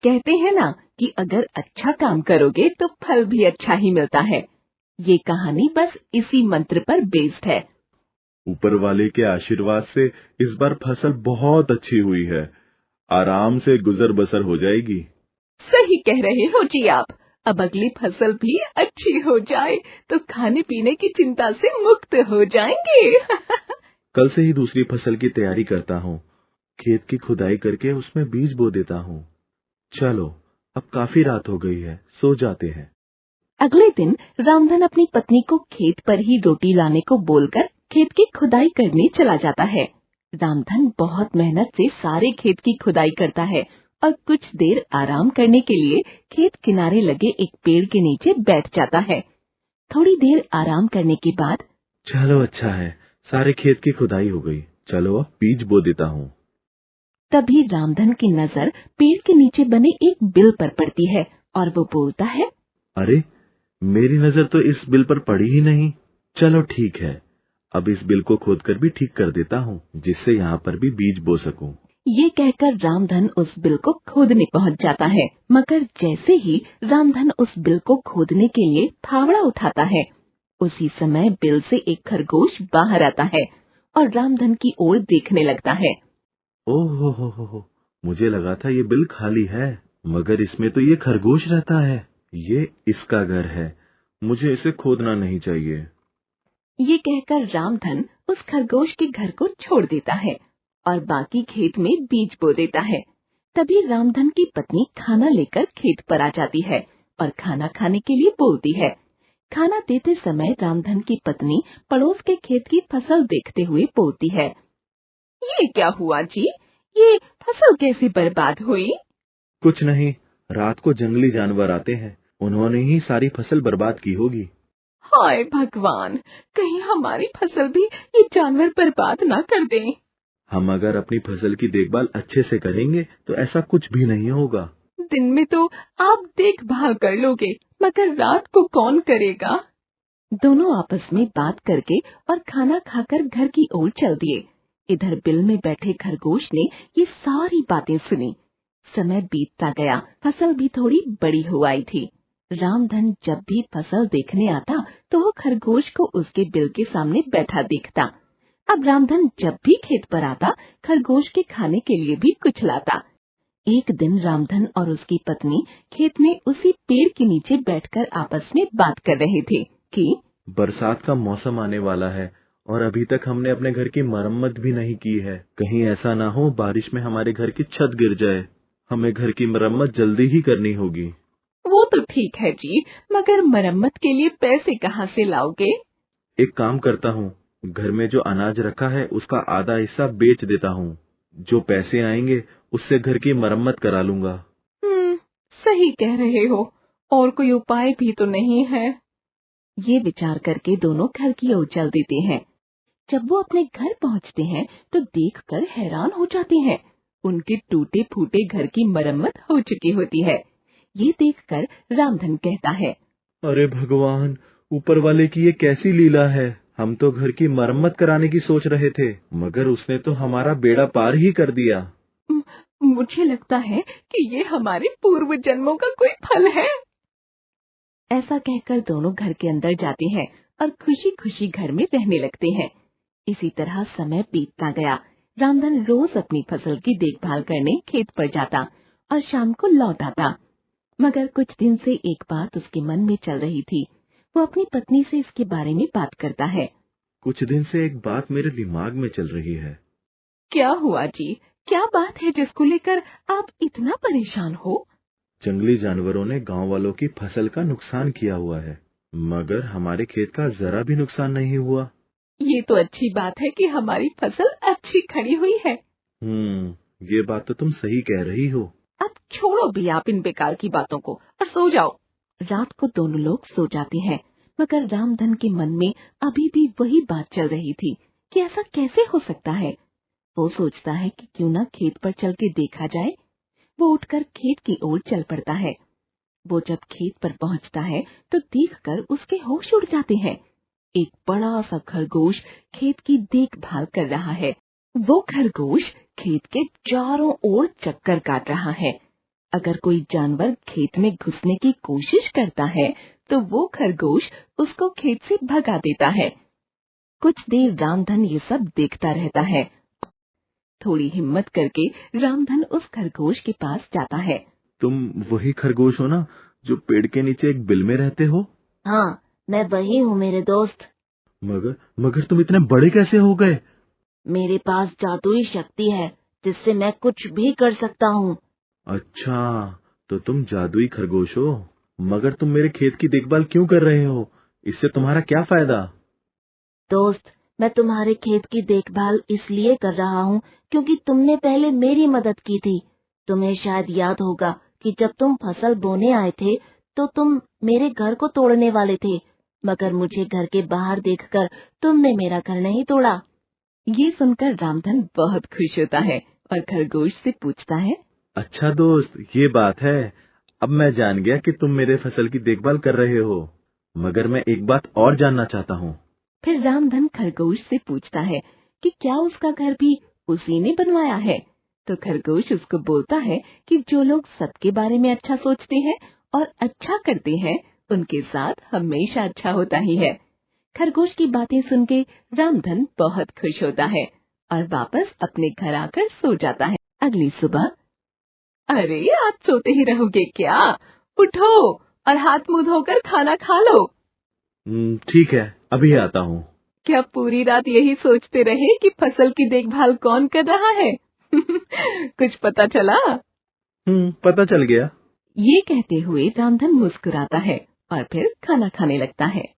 कहते हैं ना कि अगर अच्छा काम करोगे तो फल भी अच्छा ही मिलता है। ये कहानी बस इसी मंत्र पर बेस्ड है। ऊपर वाले के आशीर्वाद से इस बार फसल बहुत अच्छी हुई है। आराम से गुजर बसर हो जाएगी। सही कह रहे हो जी आप। अब अगली फसल भी अच्छी हो जाए तो खाने पीने की चिंता से मुक्त हो जाएंगे। कल से ही दूसरी फसल की तैयारी करता हूँ। खेत की खुदाई करके उसमें बीज बो देता हूँ। चलो, अब काफी रात हो गई है, सो जाते हैं। अगले दिन रामधन अपनी पत्नी को खेत पर ही रोटी लाने को बोलकर खेत की खुदाई करने चला जाता है। रामधन बहुत मेहनत से सारे खेत की खुदाई करता है और कुछ देर आराम करने के लिए खेत किनारे लगे एक पेड़ के नीचे बैठ जाता है। थोड़ी देर आराम करने के बाद चलो, अच्छा है, सारे खेत की खुदाई हो गई। चलो अब बीज बो देता हूँ। तभी रामधन की नजर पेड़ के नीचे बने एक बिल पर पड़ती है और वो बोलता है, अरे, मेरी नजर तो इस बिल पर पड़ी ही नहीं। चलो ठीक है, अब इस बिल को खोदकर भी ठीक कर देता हूँ, जिससे यहाँ पर भी बीज बो सकूं। ये कहकर रामधन उस बिल को खोदने पहुंच जाता है। मगर जैसे ही रामधन उस बिल को खोदने के लिए फावड़ा उठाता है, उसी समय बिल से एक खरगोश बाहर आता है और रामधन की ओर देखने लगता है। ओह हो, मुझे लगा था ये बिल खाली है, मगर इसमें तो ये खरगोश रहता है। ये इसका घर है, मुझे इसे खोदना नहीं चाहिए। ये कहकर रामधन उस खरगोश के घर को छोड़ देता है और बाकी खेत में बीज बो देता है। तभी रामधन की पत्नी खाना लेकर खेत पर आ जाती है और खाना खाने के लिए बोलती है। खाना देते समय रामधन की पत्नी पड़ोस के खेत की फसल देखते हुए बोलती है, ये क्या हुआ जी? ये फसल कैसे बर्बाद हुई? कुछ नहीं, रात को जंगली जानवर आते हैं, उन्होंने ही सारी फसल बर्बाद की होगी। हाय भगवान, कहीं हमारी फसल भी ये जानवर बर्बाद ना कर दें। हम अगर अपनी फसल की देखभाल अच्छे से करेंगे तो ऐसा कुछ भी नहीं होगा। दिन में तो आप देखभाल कर लोगे, मगर रात को कौन करेगा? दोनों आपस में बात करके और खाना खाकर घर की ओर चल दिए। इधर बिल में बैठे खरगोश ने ये सारी बातें सुनी। समय बीतता गया, फसल भी थोड़ी बड़ी हो आई थी। रामधन जब भी फसल देखने आता तो वो खरगोश को उसके बिल के सामने बैठा देखता। अब रामधन जब भी खेत पर आता, खरगोश के खाने के लिए भी कुछ लाता। एक दिन रामधन और उसकी पत्नी खेत में उसी पेड़ के नीचे बैठकर आपस में बात कर रहे थे कि बरसात का मौसम आने वाला है और अभी तक हमने अपने घर की मरम्मत भी नहीं की है। कहीं ऐसा ना हो बारिश में हमारे घर की छत गिर जाए। हमें घर की मरम्मत जल्दी ही करनी होगी। वो तो ठीक है जी, मगर मरम्मत के लिए पैसे कहाँ से लाओगे? एक काम करता हूँ, घर में जो अनाज रखा है उसका आधा हिस्सा बेच देता हूँ। जो पैसे आएंगे उससे घर की मरम्मत करा लूंगा। सही कह रहे हो, और कोई उपाय भी तो नहीं है। ये विचार करके दोनों घर की ओर चल देते हैं। जब वो अपने घर पहुंचते हैं तो देखकर हैरान हो जाते हैं। उनके टूटे फूटे घर की मरम्मत हो चुकी होती है। ये देखकर रामधन कहता है, अरे भगवान, ऊपर वाले की ये कैसी लीला है। हम तो घर की मरम्मत कराने की सोच रहे थे, मगर उसने तो हमारा बेड़ा पार ही कर दिया। "म- मुझे लगता है कि ये हमारे पूर्व जन्मों का कोई फल है। ऐसा कहकर दोनों घर के अंदर जाते हैं और खुशी खुशी घर में रहने लगते हैं। इसी तरह समय बीतता गया। रामधन रोज अपनी फसल की देखभाल करने खेत पर जाता और शाम को लौट आता। मगर कुछ दिन से एक बात उसके मन में चल रही थी। वो अपनी पत्नी से इसके बारे में बात करता है। कुछ दिन से एक बात मेरे दिमाग में चल रही है। क्या हुआ जी? क्या बात है जिसको लेकर आप इतना परेशान हो? जंगली जानवरों ने गांव वालों की फसल का नुकसान किया हुआ है, मगर हमारे खेत का जरा भी नुकसान नहीं हुआ। ये तो अच्छी बात है कि हमारी फसल अच्छी खड़ी हुई है। ये बात तो तुम सही कह रही हो। अब छोड़ो भी आप इन बेकार की बातों को और सो जाओ। रात को दोनों लोग सो जाते हैं, मगर रामधन के मन में अभी भी वही बात चल रही थी कि ऐसा कैसे हो सकता है। वो सोचता है कि क्यों ना खेत पर चल के देखा जाए। वो उठकर खेत की ओर चल पड़ता है। वो जब खेत पर पहुंचता है तो देखकर उसके होश उड़ जाते हैं। एक बड़ा सा खरगोश खेत की देखभाल कर रहा है। वो खरगोश खेत के चारों ओर चक्कर काट रहा है। अगर कोई जानवर खेत में घुसने की कोशिश करता है तो वो खरगोश उसको खेत से भगा देता है। कुछ देर रामधन ये सब देखता रहता है। थोड़ी हिम्मत करके रामधन उस खरगोश के पास जाता है। तुम वही खरगोश हो ना जो पेड़ के नीचे एक बिल में रहते हो? हाँ, मैं वही हूँ मेरे दोस्त। मगर मगर तुम इतने बड़े कैसे हो गए? मेरे पास जादुई शक्ति है जिससे मैं कुछ भी कर सकता हूँ। अच्छा, तो तुम जादुई खरगोश हो। मगर तुम मेरे खेत की देखभाल क्यों कर रहे हो? इससे तुम्हारा क्या फायदा? दोस्त, मैं तुम्हारे खेत की देखभाल इसलिए कर रहा हूँ क्योंकि तुमने पहले मेरी मदद की थी। तुम्हें शायद याद होगा कि जब तुम फसल बोने आए थे तो तुम मेरे घर को तोड़ने वाले थे, मगर मुझे घर के बाहर देखकर तुमने मेरा घर नहीं तोड़ा। ये सुनकर रामधन बहुत खुश होता है और खरगोश से पूछता है, अच्छा दोस्त, ये बात है। अब मैं जान गया कि तुम मेरे फसल की देखभाल कर रहे हो। मगर मैं एक बात और जानना चाहता हूँ। फिर रामधन खरगोश से पूछता है कि क्या उसका घर भी उसी ने बनवाया है। तो खरगोश उसको बोलता है कि जो लोग सबके बारे में अच्छा सोचते हैं और अच्छा करते हैं उनके साथ हमेशा अच्छा होता ही है। खरगोश की बातें सुन के रामधन बहुत खुश होता है और वापस अपने घर आकर सो जाता है। अगली सुबह, अरे आज सोते ही रहोगे क्या? उठो और हाथ मुंह धोकर खाना खा लो। ठीक है, अभी आता हूँ। क्या पूरी रात यही सोचते रहे कि फसल की देखभाल कौन कर रहा है? कुछ पता चला? पता चल गया। ये कहते हुए रामधन मुस्कुराता है और फिर खाना खाने लगता है।